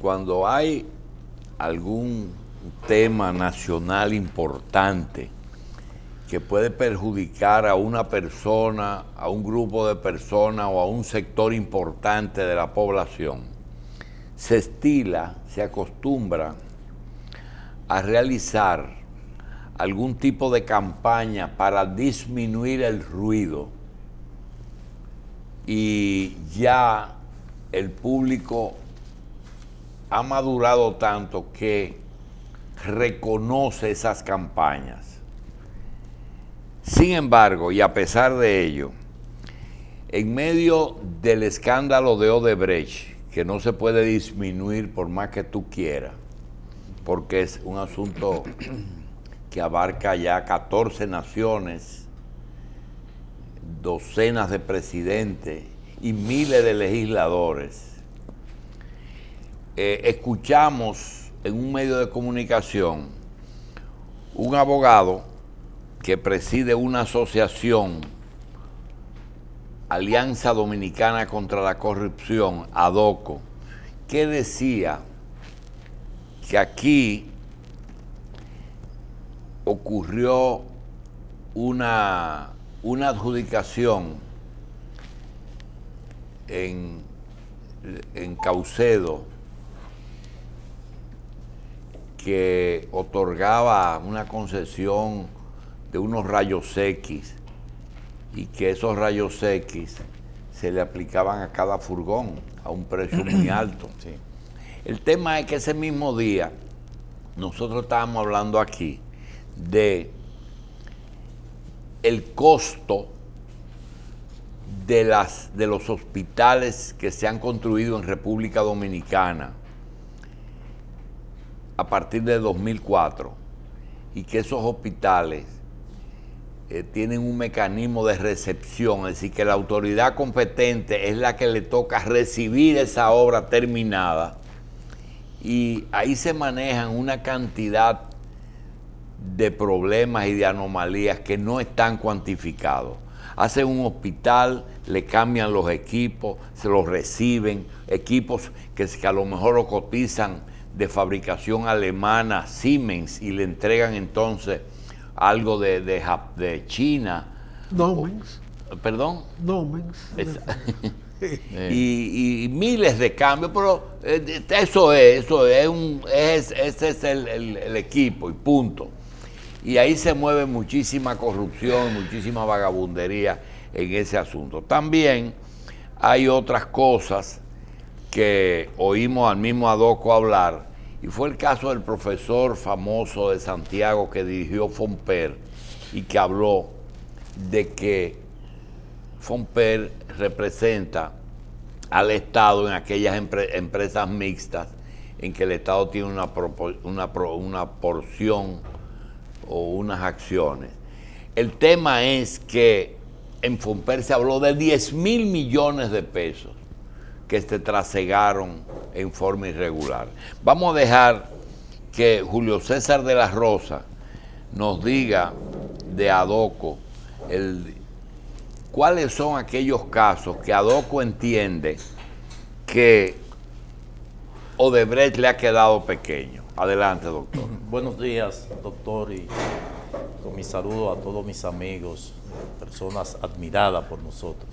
Cuando hay algún tema nacional importante que puede perjudicar a una persona, a un grupo de personas o a un sector importante de la población, se estila, se acostumbra a realizar algún tipo de campaña para disminuir el ruido, y ya el público ha madurado tanto que reconoce esas campañas. Sin embargo, y a pesar de ello, en medio del escándalo de Odebrecht, que no se puede disminuir por más que tú quieras, porque es un asunto que abarca ya 14 naciones, docenas de presidentes y miles de legisladores, escuchamos en un medio de comunicación un abogado que preside una asociación, Alianza Dominicana contra la Corrupción, ADOCO, que decía que aquí ocurrió una adjudicación en Caucedo que otorgaba una concesión de unos rayos X, y que esos rayos X se le aplicaban a cada furgón a un precio muy alto. Sí. El tema es que ese mismo día nosotros estábamos hablando aquí de el costo de los hospitales que se han construido en República Dominicana a partir de 2004, y que esos hospitales tienen un mecanismo de recepción, es decir, que la autoridad competente es la que le toca recibir esa obra terminada, y ahí se manejan una cantidad de problemas y de anomalías que no están cuantificados. Hacen un hospital, le cambian los equipos, se los reciben, equipos que a lo mejor lo cotizan de fabricación alemana, Siemens, y le entregan entonces algo de China. Domens. ¿Perdón? Domens. Y miles de cambios, pero ese es el equipo y punto. Y ahí se mueve muchísima corrupción, muchísima vagabundería en ese asunto. También hay otras cosas que oímos al mismo ADOCO hablar, y fue el caso del profesor famoso de Santiago que dirigió Fomper y que habló de que Fomper representa al Estado en aquellas empresas mixtas en que el Estado tiene una porción o unas acciones. El tema es que en Fomper se habló de 10.000 millones de pesos que se trasegaron en forma irregular. Vamos a dejar que Julio César de la Rosa nos diga de ADOCO cuáles son aquellos casos que ADOCO entiende que Odebrecht le ha quedado pequeño. Adelante, doctor. Buenos días, doctor, y con mi saludo a todos mis amigos, personas admiradas por nosotros.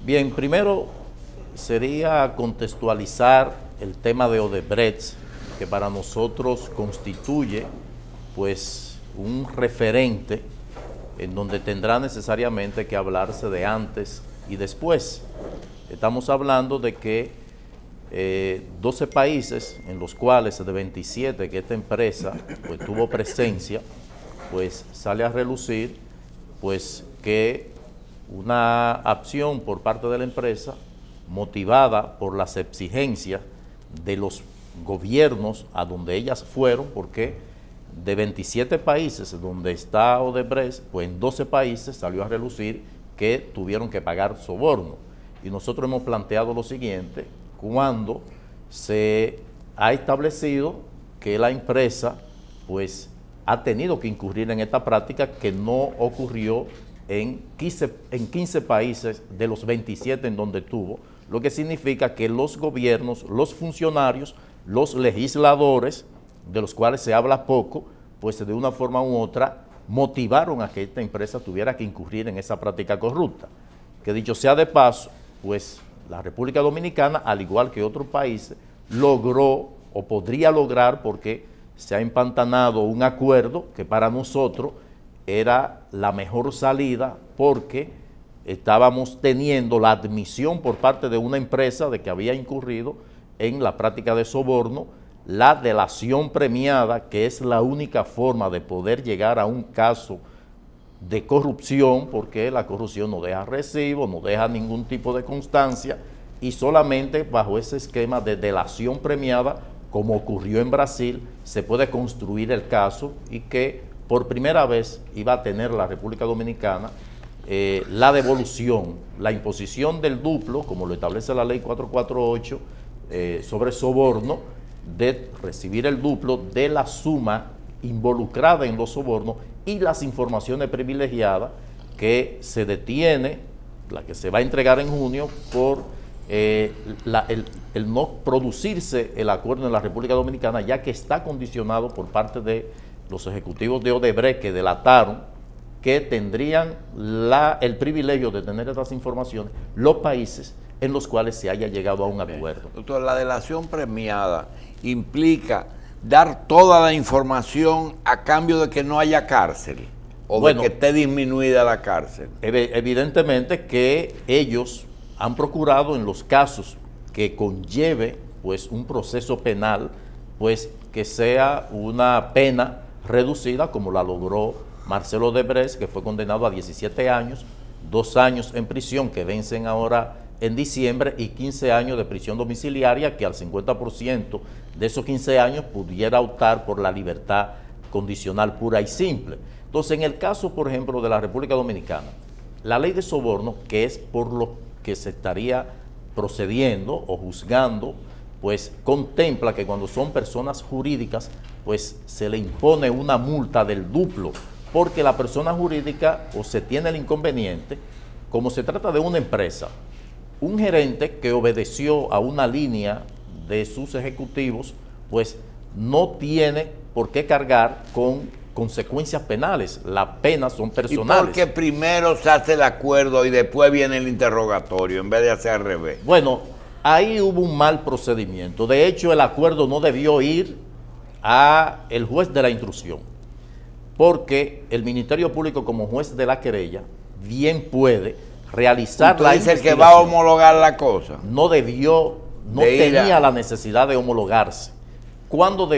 Bien, primero sería contextualizar el tema de Odebrecht, que para nosotros constituye pues un referente en donde tendrá necesariamente que hablarse de antes y después. Estamos hablando de que 12 países, en los cuales de 27 que esta empresa pues tuvo presencia, pues sale a relucir pues que una acción por parte de la empresa motivada por las exigencias de los gobiernos a donde ellas fueron, porque de 27 países donde está Odebrecht, pues en 12 países salió a relucir que tuvieron que pagar soborno. Y nosotros hemos planteado lo siguiente: cuando se ha establecido que la empresa pues ha tenido que incurrir en esta práctica que no ocurrió en 15 países de los 27 en donde tuvo, lo que significa que los gobiernos, los funcionarios, los legisladores, de los cuales se habla poco, pues de una forma u otra motivaron a que esta empresa tuviera que incurrir en esa práctica corrupta. Que dicho sea de paso, pues la República Dominicana, al igual que otros países, logró o podría lograr, porque se ha empantanado un acuerdo que para nosotros era la mejor salida, porque estábamos teniendo la admisión por parte de una empresa de que había incurrido en la práctica de soborno, la delación premiada, que es la única forma de poder llegar a un caso de corrupción, porque la corrupción no deja recibo, no deja ningún tipo de constancia, y solamente bajo ese esquema de delación premiada, como ocurrió en Brasil, se puede construir el caso, y que por primera vez iba a tener la República Dominicana la devolución, la imposición del duplo, como lo establece la ley 448 sobre soborno, de recibir el duplo de la suma involucrada en los sobornos y las informaciones privilegiadas que se detiene, la que se va a entregar en junio, por el no producirse el acuerdo en la República Dominicana, ya que está condicionado por parte de los ejecutivos de Odebrecht, que delataron que tendrían el privilegio de tener estas informaciones los países en los cuales se haya llegado a un acuerdo. Doctor, la delación premiada implica dar toda la información a cambio de que no haya cárcel, o bueno, de que esté disminuida la cárcel. Evidentemente que ellos han procurado, en los casos que conlleve pues un proceso penal, pues que sea una pena reducida, como la logró Marcelo Odebrecht, que fue condenado a 17 años, 2 años en prisión que vencen ahora en diciembre, y 15 años de prisión domiciliaria, que al 50% de esos 15 años pudiera optar por la libertad condicional pura y simple. Entonces, en el caso, por ejemplo, de la República Dominicana, la ley de soborno, que es por lo que se estaría procediendo o juzgando, pues contempla que cuando son personas jurídicas, pues se le impone una multa del duplo, porque la persona jurídica, o se tiene el inconveniente, como se trata de una empresa, un gerente que obedeció a una línea de sus ejecutivos, pues no tiene por qué cargar con consecuencias penales. Las penas son personales. ¿Y por qué primero se hace el acuerdo y después viene el interrogatorio, en vez de hacer al revés? Bueno, ahí hubo un mal procedimiento. De hecho, el acuerdo no debió ir a el juez de la instrucción, porque el Ministerio Público, como juez de la querella, bien puede realizar la investigación. ¿Es el que va a homologar la cosa? No debió, no tenía la necesidad de homologarse. ¿Cuándo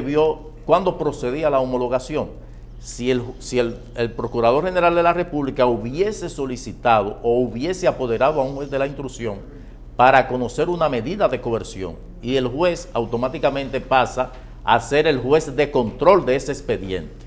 procedía la homologación? Si el Procurador General de la República hubiese solicitado o hubiese apoderado a un juez de la instrucción para conocer una medida de coerción, y el juez automáticamente pasa a ser el juez de control de ese expediente.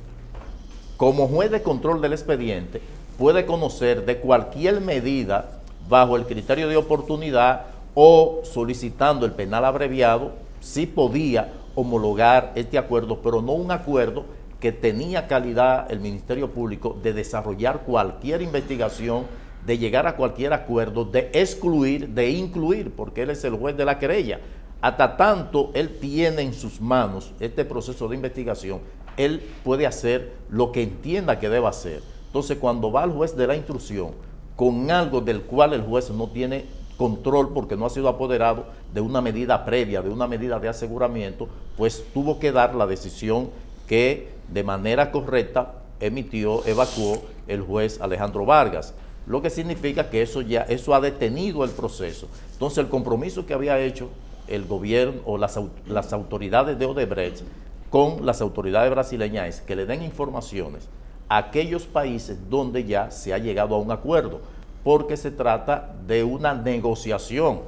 Como juez de control del expediente, puede conocer de cualquier medida bajo el criterio de oportunidad, o solicitando el penal abreviado, si podía homologar este acuerdo, pero no un acuerdo que tenía calidad el Ministerio Público de desarrollar cualquier investigación, de llegar a cualquier acuerdo, de excluir, de incluir, porque él es el juez de la querella. Hasta tanto él tiene en sus manos este proceso de investigación, él puede hacer lo que entienda que deba hacer. Entonces, cuando va al juez de la instrucción con algo del cual el juez no tiene control, porque no ha sido apoderado de una medida previa, de una medida de aseguramiento, pues tuvo que dar la decisión que de manera correcta evacuó el juez Alejandro Vargas, lo que significa que eso ha detenido el proceso. Entonces, el compromiso que había hecho el gobierno o las autoridades de Odebrecht con las autoridades brasileñas es que le den informaciones a aquellos países donde ya se ha llegado a un acuerdo, porque se trata de una negociación.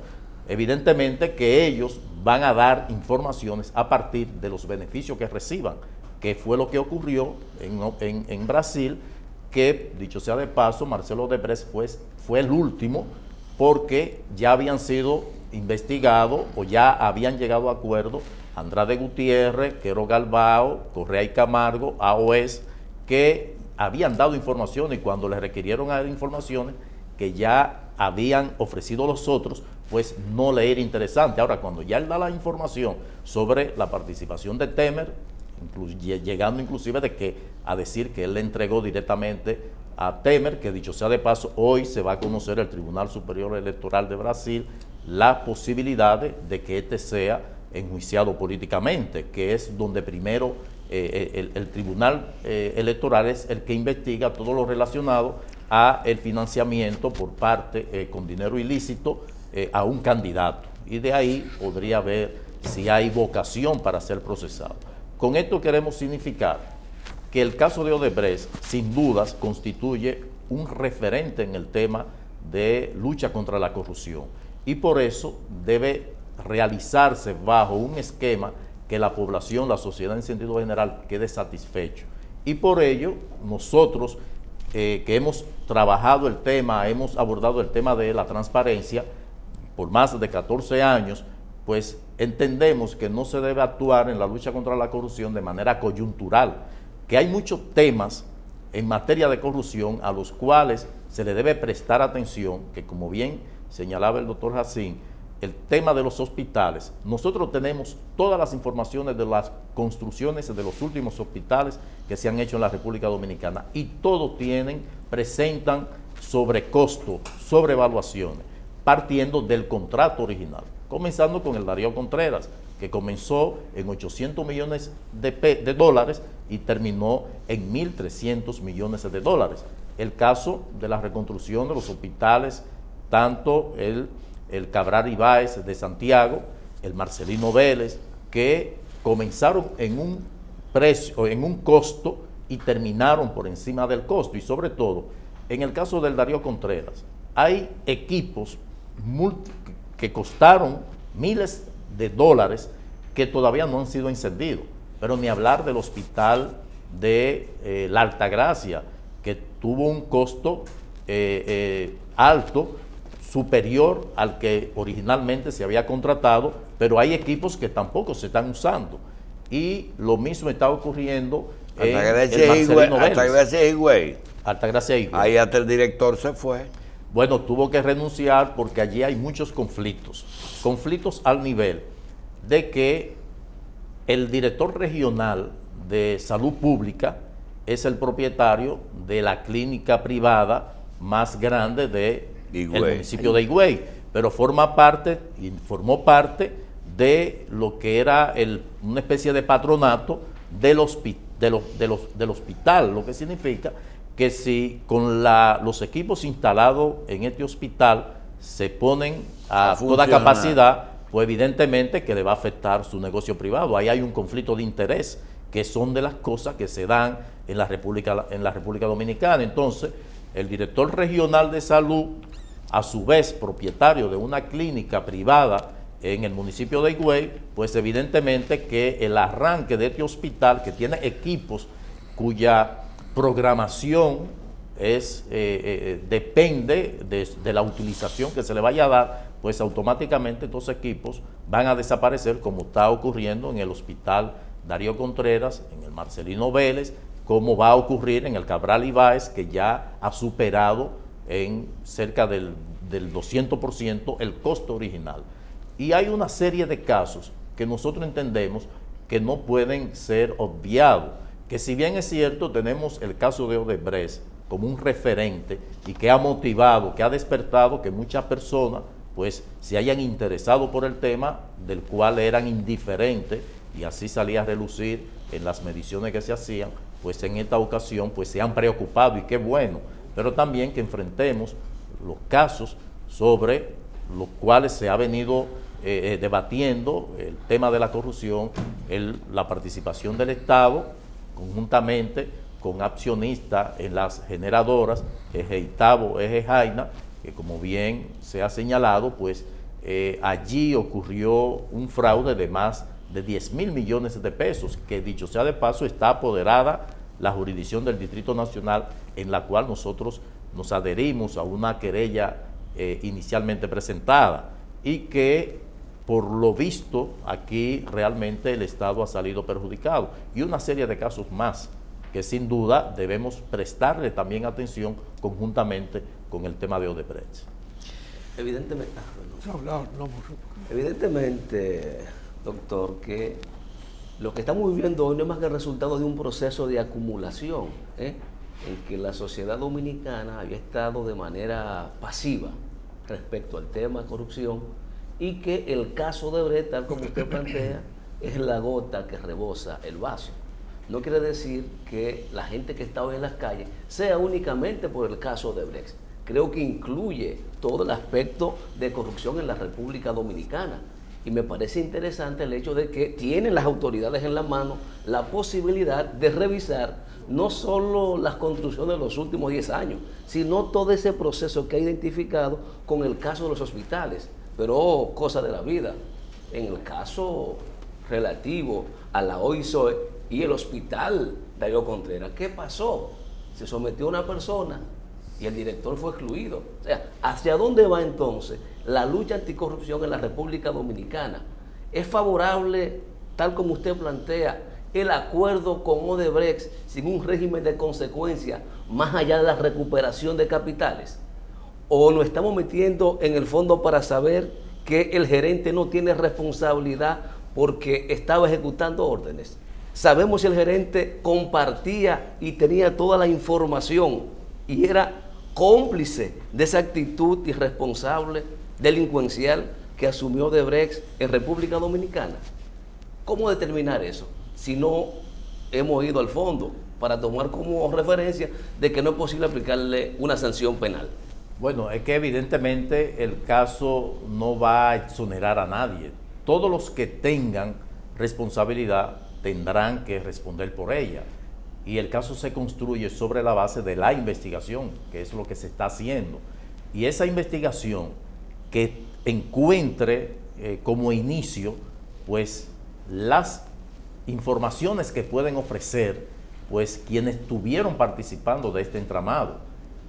Evidentemente que ellos van a dar informaciones a partir de los beneficios que reciban, que fue lo que ocurrió en Brasil, que, dicho sea de paso, Marcelo Odebrecht fue el último, porque ya habían sido investigados o ya habían llegado a acuerdo Andrade Gutiérrez, Quero Galbao, Correa y Camargo, AOS, que habían dado informaciones, y cuando les requirieron a dar informaciones que ya habían ofrecido los otros, pues no le era interesante. Ahora, cuando ya él da la información sobre la participación de Temer, llegando inclusive a decir que él le entregó directamente a Temer, que dicho sea de paso, hoy se va a conocer el Tribunal Superior Electoral de Brasil la posibilidad de que este sea enjuiciado políticamente, que es donde primero el Tribunal Electoral es el que investiga todo lo relacionado a el financiamiento por parte con dinero ilícito a un candidato, y de ahí podría ver si hay vocación para ser procesado. Con esto queremos significar que el caso de Odebrecht sin dudas constituye un referente en el tema de lucha contra la corrupción, y por eso debe realizarse bajo un esquema que la población, la sociedad en sentido general quede satisfecho. Y por ello nosotros que hemos trabajado el tema, hemos abordado el tema de la transparencia por más de 14 años, pues entendemos que no se debe actuar en la lucha contra la corrupción de manera coyuntural, que hay muchos temas en materia de corrupción a los cuales se le debe prestar atención, que como bien señalaba el doctor Jacín, el tema de los hospitales. Nosotros tenemos todas las informaciones de las construcciones de los últimos hospitales que se han hecho en la República Dominicana, y todos presentan sobrecosto, sobrevaluaciones, partiendo del contrato original, comenzando con el Darío Contreras, que comenzó en 800 millones de dólares y terminó en 1.300 millones de dólares. El caso de la reconstrucción de los hospitales, tanto el Cabral Ibáez de Santiago, el Marcelino Vélez, que comenzaron en un precio, en un costo, y terminaron por encima del costo. Y sobre todo, en el caso del Darío Contreras, hay equipos que costaron miles de dólares que todavía no han sido encendidos, pero ni hablar del hospital de la Altagracia, que tuvo un costo alto, superior al que originalmente se había contratado, pero hay equipos que tampoco se están usando. Y lo mismo está ocurriendo en el Marcelino Vélez. Altagracia Higüey. Ahí hasta el director se fue. Bueno, tuvo que renunciar porque allí hay muchos conflictos. Conflictos al nivel de que el director regional de salud pública es el propietario de la clínica privada más grande del municipio de Higüey, pero formó parte de lo que era una especie de patronato del hospital, lo que significa que si con los equipos instalados en este hospital se ponen a toda capacidad, pues evidentemente que le va a afectar su negocio privado. Ahí hay un conflicto de interés, que son de las cosas que se dan en la República Dominicana. Entonces, el director regional de salud, a su vez propietario de una clínica privada en el municipio de Higüey, pues evidentemente que el arranque de este hospital, que tiene equipos cuya programación depende de la utilización que se le vaya a dar, pues automáticamente estos equipos van a desaparecer, como está ocurriendo en el hospital Darío Contreras, en el Marcelino Vélez, como va a ocurrir en el Cabral Ibáez, que ya ha superado en cerca del 200% el costo original. Y hay una serie de casos que nosotros entendemos que no pueden ser obviados, que si bien es cierto, tenemos el caso de Odebrecht como un referente y que ha motivado, que ha despertado que muchas personas pues se hayan interesado por el tema, del cual eran indiferentes, y así salía a relucir en las mediciones que se hacían, pues en esta ocasión pues se han preocupado, y qué bueno, pero también que enfrentemos los casos sobre los cuales se ha venido debatiendo el tema de la corrupción, la participación del Estado conjuntamente con accionistas en las generadoras, Eje Itabo, Eje Jaina, que como bien se ha señalado, pues allí ocurrió un fraude de más de 10.000 millones de pesos, que dicho sea de paso está apoderada la jurisdicción del Distrito Nacional, en la cual nosotros nos adherimos a una querella inicialmente presentada, y que por lo visto aquí realmente el Estado ha salido perjudicado, y una serie de casos más que sin duda debemos prestarle también atención conjuntamente con el tema de Odebrecht. Evidentemente, No, evidentemente, doctor, que lo que estamos viviendo hoy no es más que el resultado de un proceso de acumulación, en que la sociedad dominicana había estado de manera pasiva respecto al tema de corrupción y que el caso de Odebrecht, tal como usted plantea, es la gota que rebosa el vaso. No quiere decir que la gente que está hoy en las calles sea únicamente por el caso de Odebrecht. Creo que incluye todo el aspecto de corrupción en la República Dominicana. Y me parece interesante el hecho de que tienen las autoridades en la mano la posibilidad de revisar no solo las construcciones de los últimos 10 años, sino todo ese proceso que ha identificado con el caso de los hospitales. Pero cosa de la vida, en el caso relativo a la OISOE y el hospital Darío Contreras, ¿qué pasó? Se sometió a una persona y el director fue excluido. O sea, ¿hacia dónde va entonces la lucha anticorrupción en la República Dominicana? ¿Es favorable, tal como usted plantea, el acuerdo con Odebrecht sin un régimen de consecuencia más allá de la recuperación de capitales? ¿O nos estamos metiendo en el fondo para saber que el gerente no tiene responsabilidad porque estaba ejecutando órdenes? Sabemos si el gerente compartía y tenía toda la información y era cómplice de esa actitud irresponsable, delincuencial que asumió Odebrecht en República Dominicana. ¿Cómo determinar eso si no hemos ido al fondo para tomar como referencia de que no es posible aplicarle una sanción penal? Bueno, es que evidentemente el caso no va a exonerar a nadie. Todos los que tengan responsabilidad tendrán que responder por ella. Y el caso se construye sobre la base de la investigación, que es lo que se está haciendo. Y esa investigación que encuentre como inicio, pues, las informaciones que pueden ofrecer, pues, quienes estuvieron participando de este entramado.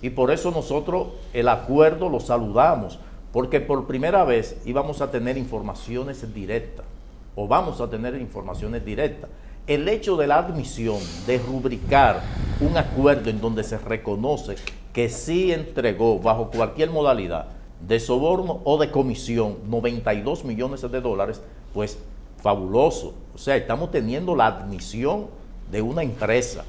Y por eso nosotros el acuerdo lo saludamos, porque por primera vez íbamos a tener informaciones directas, o vamos a tener informaciones directas. El hecho de la admisión de rubricar un acuerdo en donde se reconoce que sí entregó bajo cualquier modalidad de soborno o de comisión 92 millones de dólares, pues fabuloso. O sea, estamos teniendo la admisión de una empresa.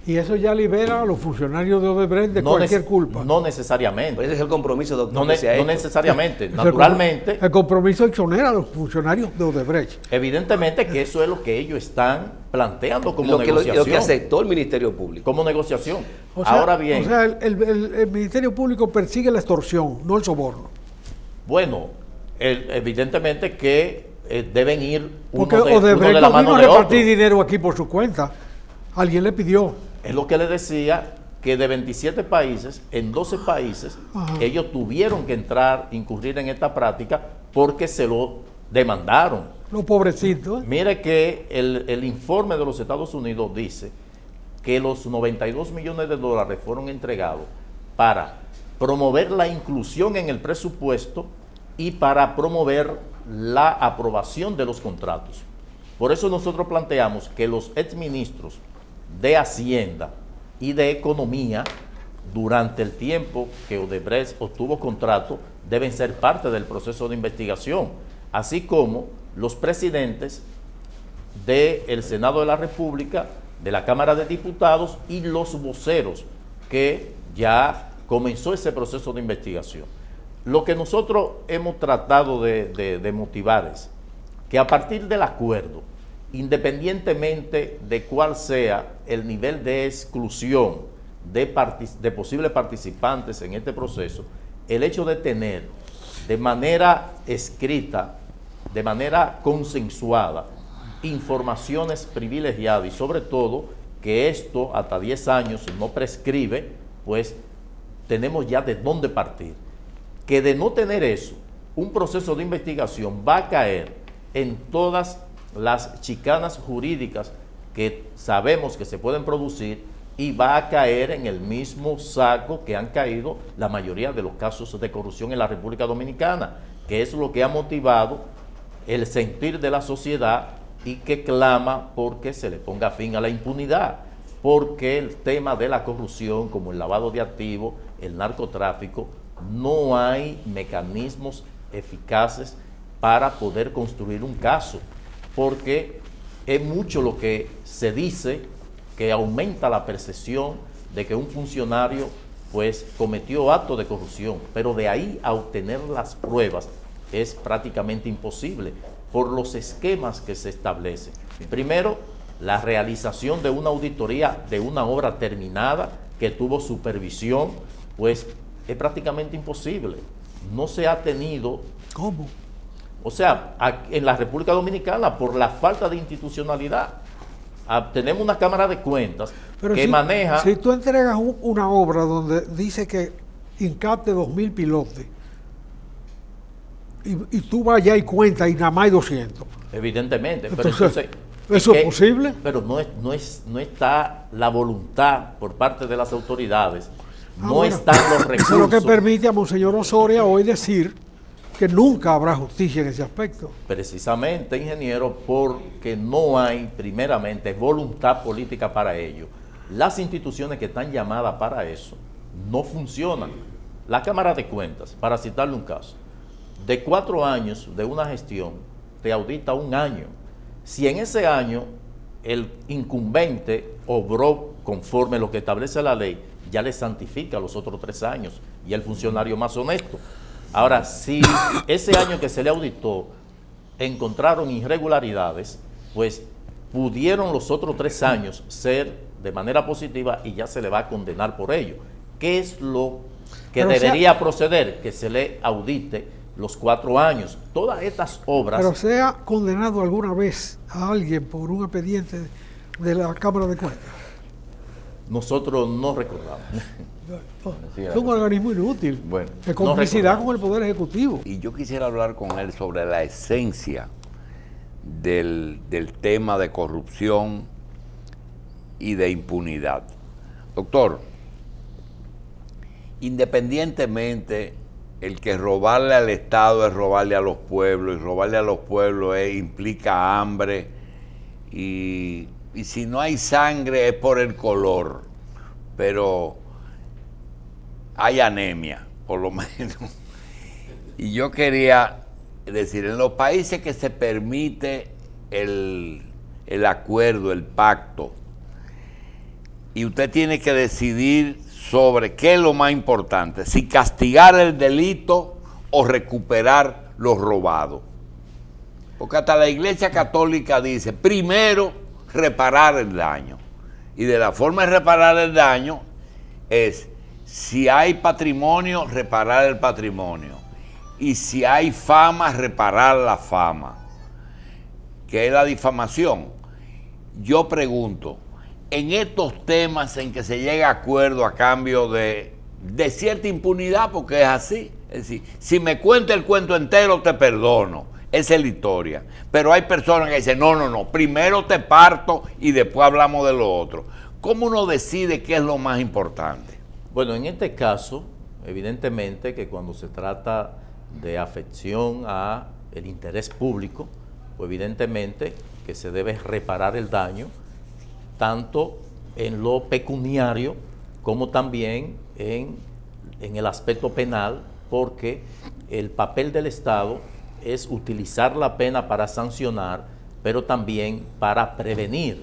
Y eso ya libera a los funcionarios de Odebrecht de cualquier culpa. No necesariamente. Pues ese es el compromiso, doctor. No necesariamente. Naturalmente. El compromiso exonera a los funcionarios de Odebrecht. Evidentemente que eso es lo que ellos están planteando como negociación. Lo que aceptó el Ministerio Público. Como negociación. O sea, ahora bien. O sea, el Ministerio Público persigue la extorsión, no el soborno. Bueno, evidentemente que deben ir porque uno Odebrecht de la no mano vino a de otro. repartir dinero aquí por su cuenta. Alguien le pidió. Es lo que le decía, que de 27 países, en 12 países, ellos tuvieron que incurrir en esta práctica porque se lo demandaron. Los pobrecitos. Mire que el informe de los Estados Unidos dice que los 92 millones de dólares fueron entregados para promover la inclusión en el presupuesto y para promover la aprobación de los contratos. Por eso nosotros planteamos que los exministros de Hacienda y de Economía, durante el tiempo que Odebrecht obtuvo contrato, deben ser parte del proceso de investigación, así como los presidentes del Senado de la República, de la Cámara de Diputados y los voceros, que ya comenzó ese proceso de investigación. Lo que nosotros hemos tratado de motivar es que a partir del acuerdo, independientemente de cuál sea el nivel de exclusión de posibles participantes en este proceso, el hecho de tener de manera escrita, de manera consensuada, informaciones privilegiadas y sobre todo que esto hasta 10 años no prescribe, pues tenemos ya de dónde partir. Que de no tener eso, un proceso de investigación va a caer en todas las chicanas jurídicas que sabemos que se pueden producir y va a caer en el mismo saco que han caído la mayoría de los casos de corrupción en la República Dominicana, que es lo que ha motivado el sentir de la sociedad y que clama porque se le ponga fin a la impunidad, porque el tema de la corrupción, como el lavado de activos, el narcotráfico, no hay mecanismos eficaces para poder construir un caso, porque es mucho lo que se dice que aumenta la percepción de que un funcionario pues cometió actos de corrupción, pero de ahí a obtener las pruebas es prácticamente imposible por los esquemas que se establecen. Primero, la realización de una auditoría de una obra terminada que tuvo supervisión, pues es prácticamente imposible. No se ha tenido... ¿Cómo? O sea, en la República Dominicana, por la falta de institucionalidad, tenemos una Cámara de Cuentas Pero que maneja... Si tú entregas una obra donde dice que incapte 2.000 pilotes y tú vas allá y cuentas y nada más hay 200. Evidentemente. Pero Entonces, entonces, ¿eso es posible? Pero no está la voluntad por parte de las autoridades, no Bueno, están los recursos. Eso es lo que permite a Monseñor Osoria hoy decir que nunca habrá justicia en ese aspecto. Precisamente, ingeniero, porque no hay, primeramente, voluntad política para ello. Las instituciones que están llamadas para eso no funcionan. La Cámara de Cuentas, para citarle un caso, de 4 años de una gestión, te audita 1 año. Si en ese año el incumbente obró conforme a lo que establece la ley, ya le santifica los otros 3 años y el funcionario más honesto. Ahora, si ese año que se le auditó encontraron irregularidades, pues pudieron los otros 3 años ser de manera positiva y ya se le va a condenar por ello. ¿Qué es lo que debería proceder? Que se le audite los 4 años. Todas estas obras... Pero ¿se ha condenado alguna vez a alguien por un expediente de la Cámara de Cuentas? Nosotros no recordamos. Es un organismo inútil, Bueno, de complicidad no con el Poder Ejecutivo. Y yo quisiera hablar con él sobre la esencia del tema de corrupción y de impunidad. Doctor, independientemente, el que robarle al Estado es robarle a los pueblos, y robarle a los pueblos implica hambre, y si no hay sangre es por el color, pero hay anemia, por lo menos. Y yo quería decir, en los países que se permite el acuerdo, el pacto, y usted tiene que decidir sobre qué es lo más importante, si castigar el delito o recuperar lo robado. Porque hasta la Iglesia Católica dice, primero, reparar el daño. Y de la forma de reparar el daño es, si hay patrimonio, reparar el patrimonio. Y si hay fama, reparar la fama, que es la difamación. Yo pregunto, en estos temas en que se llega a acuerdo a cambio de cierta impunidad, porque es así, es decir, si me cuenta el cuento entero te perdono, esa es la historia, pero hay personas que dicen, no, primero te parto y después hablamos de lo otro. ¿Cómo uno decide qué es lo más importante? Bueno, en este caso, evidentemente que cuando se trata de afección a el interés público, pues evidentemente que se debe reparar el daño, tanto en lo pecuniario como también en el aspecto penal, porque el papel del Estado es utilizar la pena para sancionar, pero también para prevenir,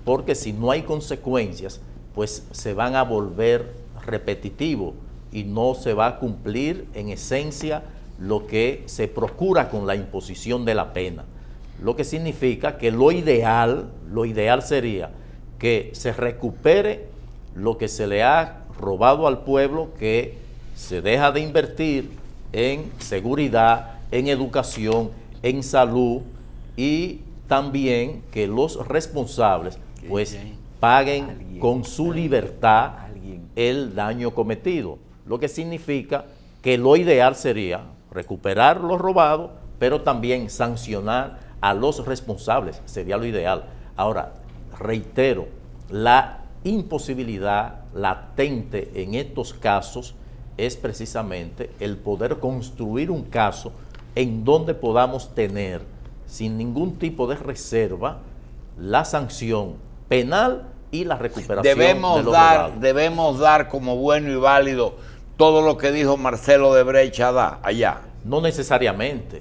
porque si no hay consecuencias, pues se van a volver repetitivos y no se va a cumplir en esencia lo que se procura con la imposición de la pena. Lo que significa que lo ideal sería que se recupere lo que se le ha robado al pueblo, que se deja de invertir en seguridad, en educación, en salud, y también que los responsables pues paguen con su libertad el daño cometido. Lo que significa que lo ideal sería recuperar lo robado, pero también sancionar a los responsables, sería lo ideal. Ahora, reitero, la imposibilidad latente en estos casos es precisamente el poder construir un caso en donde podamos tener, sin ningún tipo de reserva, la sanción penal y la recuperación de lo robado. Debemos dar como bueno y válido todo lo que dijo Marcelo Odebrecht allá. No necesariamente,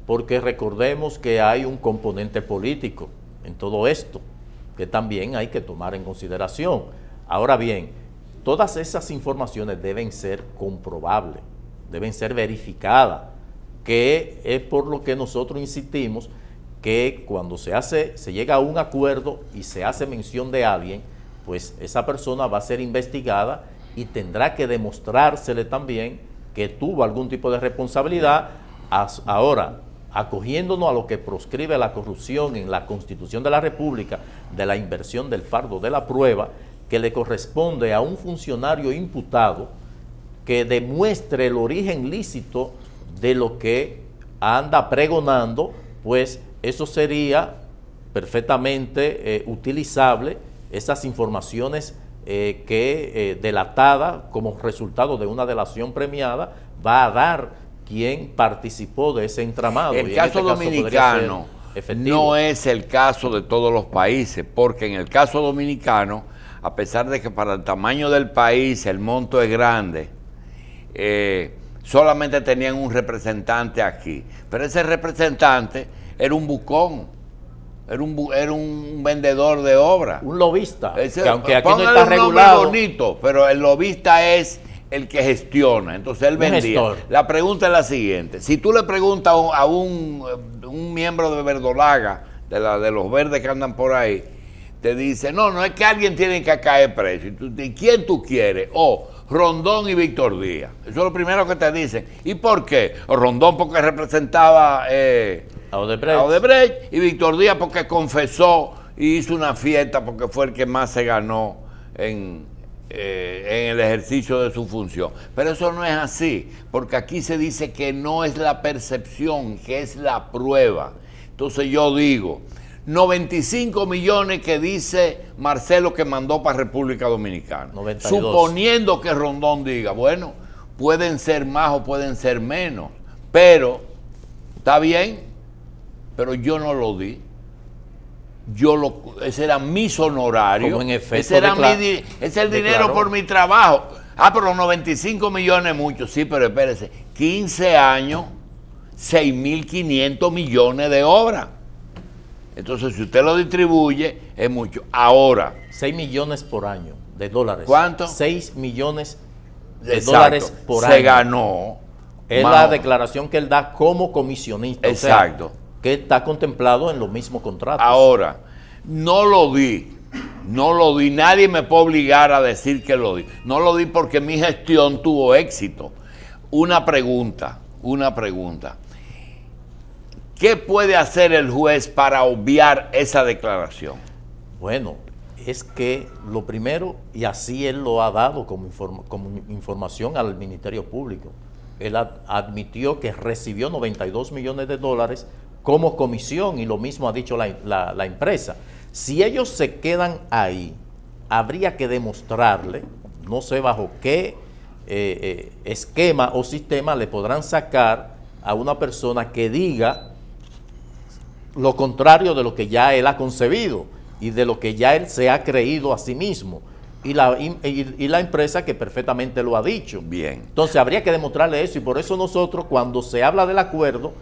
porque recordemos que hay un componente político en todo esto, que también hay que tomar en consideración. Ahora bien, todas esas informaciones deben ser comprobables, deben ser verificadas, que es por lo que nosotros insistimos que cuando se llega a un acuerdo y se hace mención de alguien, pues esa persona va a ser investigada y tendrá que demostrársele también que tuvo algún tipo de responsabilidad. Ahora, acogiéndonos a lo que proscribe la corrupción en la Constitución de la República, de la inversión del fardo de la prueba, que le corresponde a un funcionario imputado que demuestre el origen lícito de lo que anda pregonando, pues eso sería perfectamente utilizable, esas informaciones que delatada como resultado de una delación premiada va a dar quien participó de ese entramado. El caso dominicano no es el caso de todos los países, porque en el caso dominicano, a pesar de que para el tamaño del país el monto es grande, solamente tenían un representante aquí, pero ese representante era un bucón, era un vendedor de obra. Un lobista, que aunque aquí no está regulado. Bonito, pero el lobista es el que gestiona, entonces él vendía. Gestor. La pregunta es la siguiente: si tú le preguntas a un miembro de Verdolaga, de los verdes que andan por ahí, te dice, no es que alguien tiene que caer preso. ¿Y quién tú quieres? Rondón y Víctor Díaz. Eso es lo primero que te dicen. ¿Y por qué? Rondón porque representaba a Odebrecht, y Víctor Díaz porque confesó y hizo una fiesta porque fue el que más se ganó en el ejercicio de su función. Pero eso no es así, porque aquí se dice que no es la percepción, que es la prueba. Entonces yo digo, 95 millones que dice Marcelo que mandó para República Dominicana. 92. Suponiendo que Rondón diga, bueno, pueden ser más o pueden ser menos, pero está bien, pero yo no lo di. Ese era mis honorarios. Como en efecto ese es el dinero por mi trabajo. Pero 95 millones es mucho. Sí, pero espérese, 15 años, 6.500 millones de obras. Entonces, si usted lo distribuye, es mucho. Ahora, 6 millones por año de dólares. ¿Cuánto? 6 millones de exacto, dólares por año. Se ganó. Es la declaración que él da como comisionista. Exacto. O sea, que está contemplado en los mismos contratos. Ahora, no lo di, nadie me puede obligar a decir que lo di. No lo di porque mi gestión tuvo éxito. Una pregunta. ¿Qué puede hacer el juez para obviar esa declaración? Bueno, es que lo primero, y así él lo ha dado como información al Ministerio Público, él admitió que recibió 92 millones de dólares como comisión, y lo mismo ha dicho la empresa. Si ellos se quedan ahí, habría que demostrarle, no sé bajo qué esquema o sistema le podrán sacar a una persona que diga lo contrario de lo que ya él ha concebido y de lo que ya él se ha creído a sí mismo. Y la empresa que perfectamente lo ha dicho. Bien. Entonces habría que demostrarle eso, y por eso nosotros, cuando se habla del acuerdo,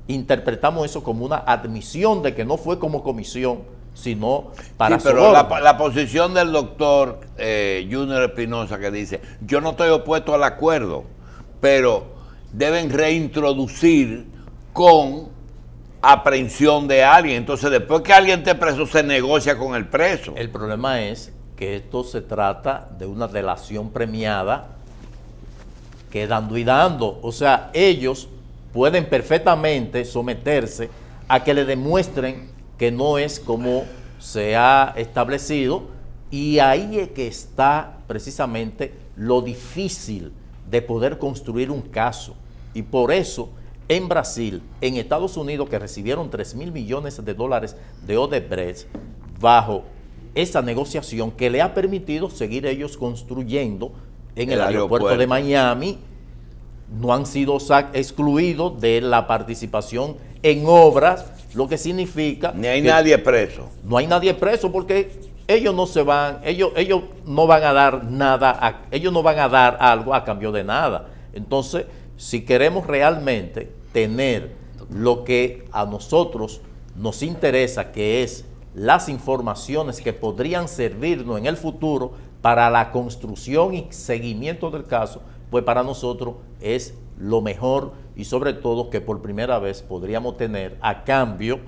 interpretamos eso como una admisión de que no fue como comisión, sino para sí, pero la posición del doctor Junior Espinosa, que dice, yo no estoy opuesto al acuerdo, pero deben reintroducir con aprehensión de alguien. Entonces, después que alguien esté preso, se negocia con el preso. El problema es que esto se trata de una delación premiada que dando y dando. O sea, ellos pueden perfectamente someterse a que le demuestren que no es como se ha establecido, y ahí es que está precisamente lo difícil de poder construir un caso. Y por eso en Brasil, en Estados Unidos, que recibieron 3.000 millones de dólares de Odebrecht bajo esa negociación que le ha permitido seguir ellos construyendo en el aeropuerto de Miami, no han sido excluidos de la participación en obras, lo que significa... Ni hay nadie preso. No hay nadie preso porque ellos no van a dar nada, ellos no van a dar algo a cambio de nada. Entonces, si queremos realmente tener lo que a nosotros nos interesa, que es las informaciones que podrían servirnos en el futuro para la construcción y seguimiento del caso, pues para nosotros es lo mejor, y sobre todo que por primera vez podríamos tener a cambio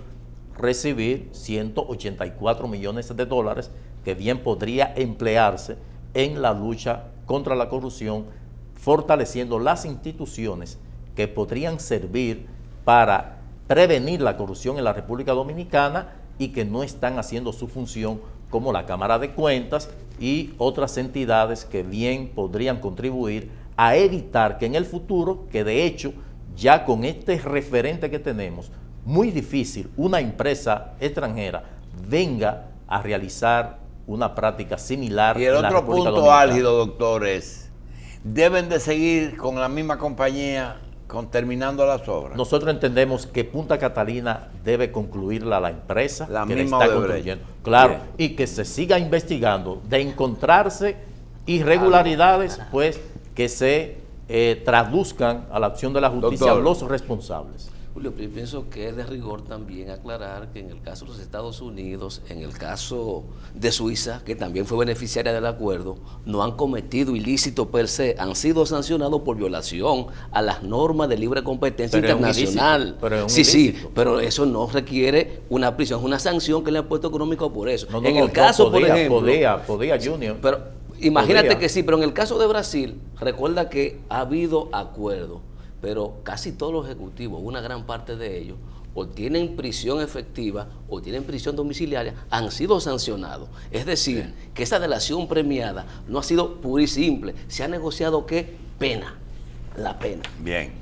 recibir 184 millones de dólares que bien podría emplearse en la lucha contra la corrupción, fortaleciendo las instituciones que podrían servir para prevenir la corrupción en la República Dominicana y que no están haciendo su función, como la Cámara de Cuentas y otras entidades que bien podrían contribuir a evitar que en el futuro, que de hecho ya con este referente que tenemos, muy difícil una empresa extranjera venga a realizar una práctica similar. Y el otro punto álgido, doctor, es, ¿deben de seguir con la misma compañía terminando las obras? Nosotros entendemos que Punta Catalina debe concluirla la empresa que la está construyendo. Claro, bien. Y que se siga investigando. De encontrarse irregularidades, pues que se traduzcan a la acción de la justicia, doctor, los responsables. Julio, yo pienso que es de rigor también aclarar que en el caso de los Estados Unidos, en el caso de Suiza, que también fue beneficiaria del acuerdo, no han cometido ilícito per se, han sido sancionados por violación a las normas de libre competencia internacional. Sí, pero eso no requiere una prisión, es una sanción que le han puesto económico por eso. En el caso, por ejemplo, podía Junior. Pero imagínate que sí, pero en el caso de Brasil, recuerda que ha habido acuerdo, pero casi todos los ejecutivos, una gran parte de ellos, o tienen prisión efectiva o tienen prisión domiciliaria, han sido sancionados. Es decir, que esa delación premiada no ha sido pura y simple, se ha negociado ¿qué? Pena, la pena. Bien.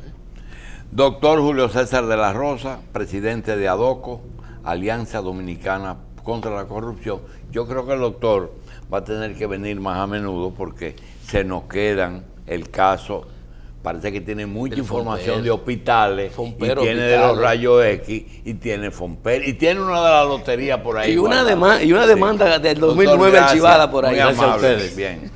Doctor Julio César de la Rosa, presidente de ADOCO, Alianza Dominicana contra la Corrupción. Yo creo que el doctor va a tener que venir más a menudo porque se nos quedan el caso. Parece que tiene mucha información de hospitales, y tiene de los rayos X, y tiene Fomper, y tiene una de la lotería por ahí. Y una demanda del 2009 archivada por ahí. Muy amable. Bien.